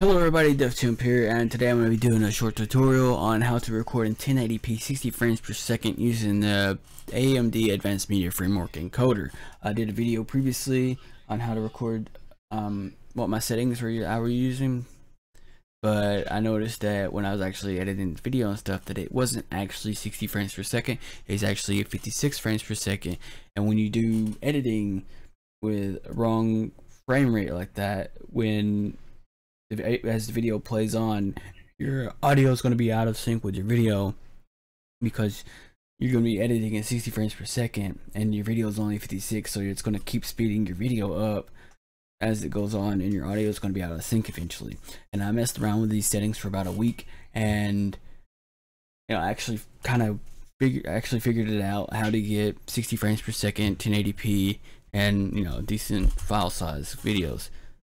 Hello everybody, DevToomp here, and today I'm going to be doing a short tutorial on how to record in 1080p 60 frames per second using the AMD Advanced Media Framework Encoder. I did a video previously on how to record what my settings I were using, but I noticed that when I was actually editing the video and stuff that it wasn't actually 60 frames per second, it's actually 56 frames per second. And when you do editing with wrong frame rate like that, as the video plays on, your audio is going to be out of sync with your video because you're going to be editing at 60 frames per second and your video is only 56, so it's going to keep speeding your video up as it goes on, and your audio is going to be out of sync eventually. And I messed around with these settings for about a week, and I actually figured it out how to get 60 frames per second, 1080p, and decent file size videos.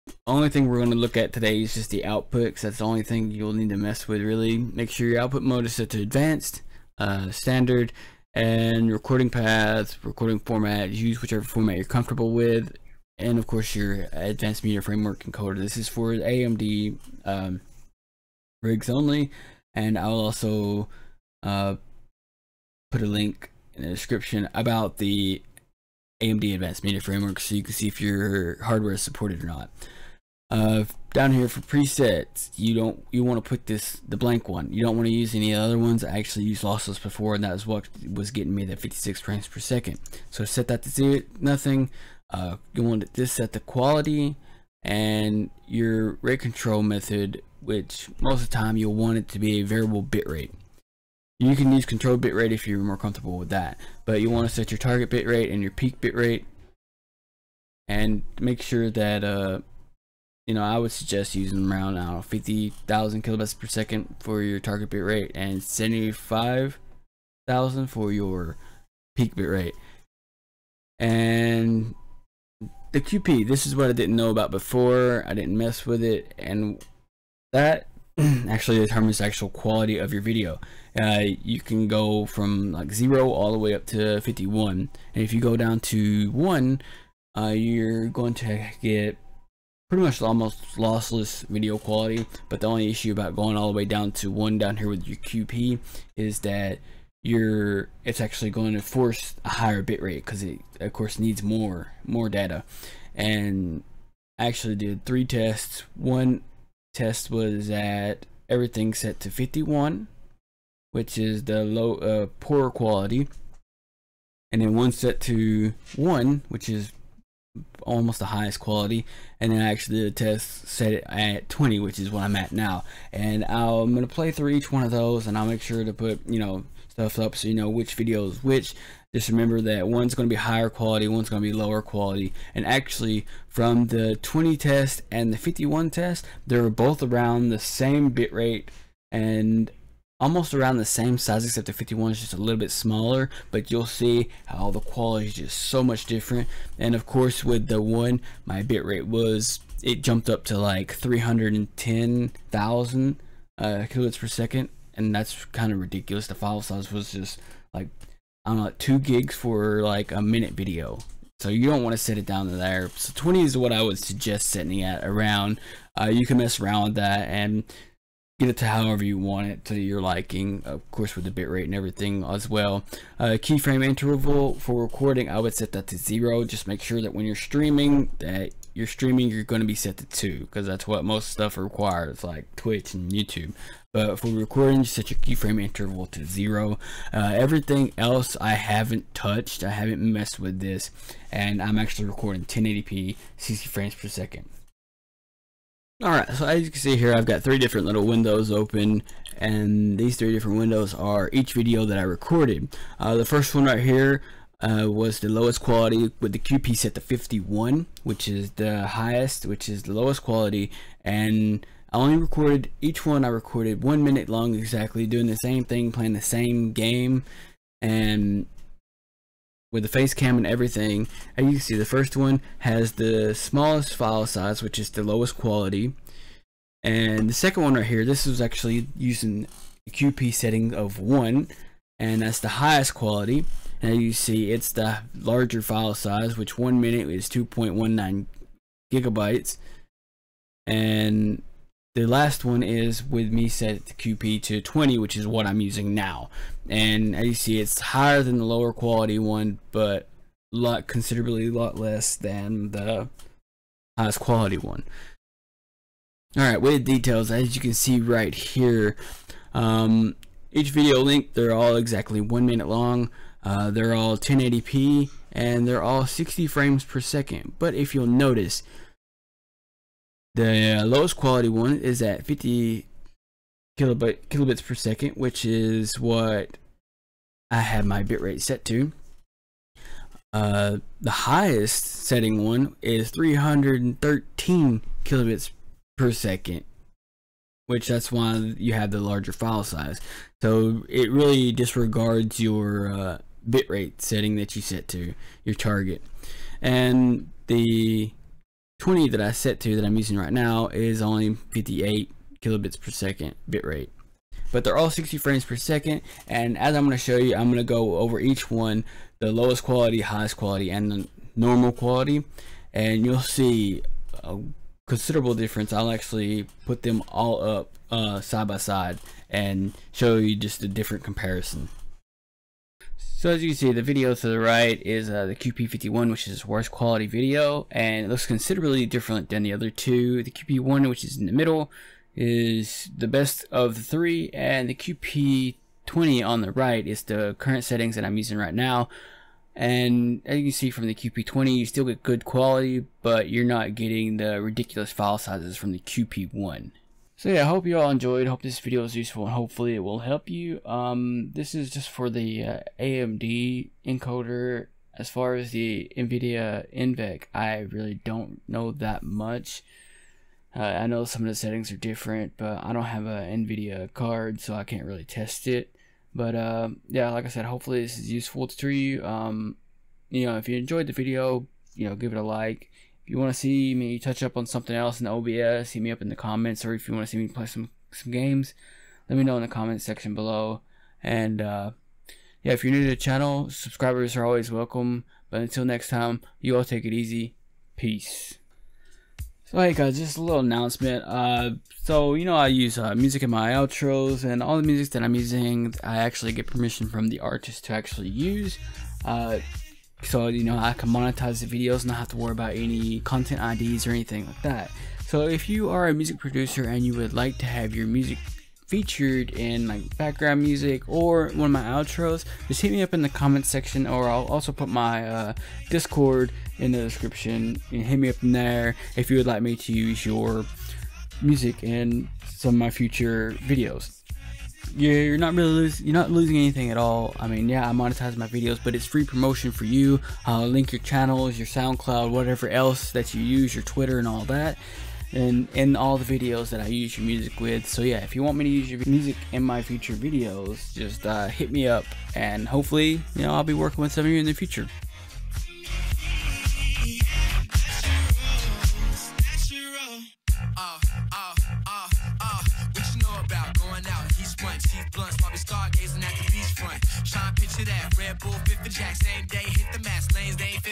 The only thing we're going to look at today is just the output, because that's the only thing you'll need to mess with really. Make sure your output mode is set to advanced, standard, and recording path, recording format. Use whichever format you're comfortable with, and of course your Advanced Media Framework Encoder. This is for AMD rigs only, and I'll also put a link in the description about the AMD Advanced Media Framework so you can see if your hardware is supported or not. Down here for presets, you want to put the blank one. You don't want to use any other ones. I actually used lossless before, and that was what was getting me that 56 frames per second. So set that to 0, nothing. You want to set the quality and your rate control method, which most of the time you'll want it to be a variable bitrate. You can use control bitrate if you're more comfortable with that, but you want to set your target bitrate and your peak bitrate, and make sure that I would suggest using around 50,000 kilobits per second for your target bitrate and 75,000 for your peak bitrate. And the QP, this is what I didn't know about before. I didn't mess with it, and that actually determines the actual quality of your video. You can go from like 0 all the way up to 51, and if you go down to 1, you're going to get pretty much almost lossless video quality. But the only issue about going all the way down to 1 down here with your QP is that it's actually going to force a higher bitrate, because it of course needs more data. And I actually did 3 tests. One test was at everything set to 51, which is the low poor quality, and then one set to 1, which is almost the highest quality, and then I actually did a test set it at 20, which is what I'm at now. And I'm gonna play through each one of those, and I'll make sure to put stuff up so you know which video is which. Just remember that one's going to be higher quality, one's going to be lower quality. And actually, from the 20 test and the 51 test, they're both around the same bitrate and almost around the same size, except the 51 is just a little bit smaller. But you'll see how the quality is just so much different. And of course, with the 1, my bitrate it jumped up to like 310,000 kilobits per second, and that's kind of ridiculous. The file size was just like, I don't know, like 2 gigs for like a minute video. So you don't want to set it down to there. So 20 is what I would suggest setting it at around. You can mess around with that and get it to however you want it to your liking, of course, with the bitrate and everything as well. Keyframe interval for recording, I would set that to 0. Just make sure that when you're streaming, you're going to be set to 2, because that's what most stuff requires, like Twitch and YouTube. But for recording, just set your keyframe interval to 0. Everything else I haven't touched. I haven't messed with this, and I'm actually recording 1080p 60 frames per second. Alright, so as you can see here, I've got 3 different little windows open, and these 3 different windows are each video that I recorded. The first one right here was the lowest quality with the QP set to 51, which is the highest, which is the lowest quality. And I only recorded each one. I recorded 1 minute long exactly, doing the same thing, playing the same game, and with the face cam and everything. As you can see, the first one has the smallest file size, which is the lowest quality. And the second one right here, this was actually using the QP setting of 1, and that's the highest quality. And you see it's the larger file size, which 1 minute is 2.19 gigabytes. And the last one is with me set to QP to 20, which is what I'm using now. And as you see, it's higher than the lower quality one, but considerably less than the highest quality one. Alright, with details, as you can see right here, each video link, they're all exactly 1 minute long. They're all 1080p, and they're all 60 frames per second. But if you'll notice, the lowest quality one is at 50 kilobits per second, which is what I have my bitrate set to. The highest setting one is 313 kilobits per second, which that's why you have the larger file size. So it really disregards your bitrate setting that you set to your target. And the 20 that I set to, that I'm using right now, is only 58 kilobits per second bitrate. But they're all 60 frames per second, and as I'm going to show you, I'm going to go over each one, the lowest quality, highest quality, and the normal quality, and you'll see a considerable difference. I'll actually put them all up side by side and show you just a different comparison. So as you can see, the video to the right is the QP51, which is worst quality video, and it looks considerably different than the other two. The QP1, which is in the middle, is the best of the three, and the QP20 on the right is the current settings that I'm using right now. And as you can see from the QP20, you still get good quality, but you're not getting the ridiculous file sizes from the QP1. So yeah, I hope you all enjoyed. Hope this video is useful, and hopefully it will help you. This is just for the AMD encoder. As far as the NVIDIA NVEC, I really don't know that much. I know some of the settings are different, but I don't have an NVIDIA card, so I can't really test it. But yeah, like I said, hopefully this is useful to you. You know, if you enjoyed the video, you know, give it a like. If you want to see me touch up on something else in the OBS, hit me up in the comments, or if you want to see me play some games, let me know in the comments section below. And yeah, if you're new to the channel, subscribers are always welcome. But until next time, you all take it easy. Peace. So hey guys, just a little announcement. So you know, I use music in my outros, and all the music that I'm using, I actually get permission from the artist to actually use. So you know, I can monetize the videos and not have to worry about any content IDs or anything like that. So if you are a music producer and you would like to have your music featured in like background music or one of my outros, just hit me up in the comments section, or I'll also put my Discord in the description, and hit me up in there if you would like me to use your music in some of my future videos. You're not losing anything at all. I mean, yeah, I monetize my videos, but it's free promotion for you. I'll link your channels, your SoundCloud, whatever else that you use, your Twitter and all that, and in all the videos that I use your music with. So yeah, if you want me to use your music in my future videos, just hit me up, and hopefully, you know, I'll be working with some of you in the future. Stargazing at the beachfront, trying to picture that Red Bull, 5th and Jack, same day, hit the mass lanes, they ain't